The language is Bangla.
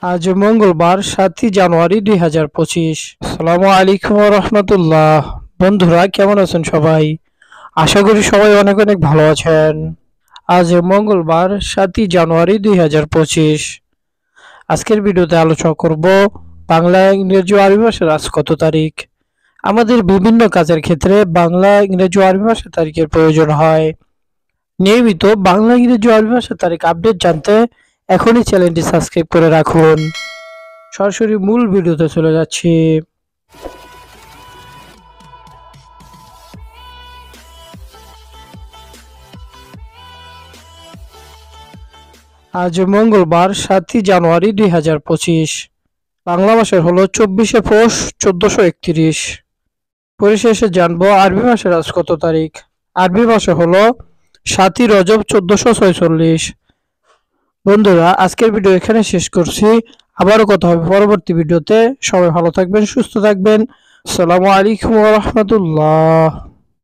আজ মঙ্গলবার ৭ই জানুয়ারি ২০২৫। আসসালামু আলাইকুম রহমতুল্লাহ। বন্ধুরা কেমন আছেন সবাই? আশা করি সবাই অনেক অনেক ভালো আছেন। আজ মঙ্গলবার ৭ই জানুয়ারি ২০২৫। আজকের ভিডিওতে আলোচনা করব বাংলা, ইংরেজি ও আরবি ভাষার আজ কত তারিখ। আমাদের বিভিন্ন কাজের ক্ষেত্রে বাংলা, ইংরেজি ও আরবি ভাষার তারিখের প্রয়োজন হয়। নিয়মিত বাংলা, ইংরেজি ও আরবি ভাষার তারিখ আপডেট জানতে এখনই চ্যানেলটি সাবস্ক্রাইব করে রাখুন। সরাসরি মূল ভিডিওতে চলে যাচ্ছি। আজ মঙ্গলবার ৭ই জানুয়ারি ২০২৫। বাংলা মাসের হলো ২৪শে পৌষ ১৪৩১। পরিশেষে জানবো আরবি মাসের আজ কত তারিখ। আরবি মাসে হলো ৭ই রজব ১৪৪৬। বন্ধুরা আজকের ভিডিও এখানে শেষ করছি। আবারও কথা হবে পরবর্তী ভিডিওতে। সবাই ভালো থাকবেন, সুস্থ থাকবেন। আসসালামু আলাইকুম ওয়া রাহমাতুল্লাহ।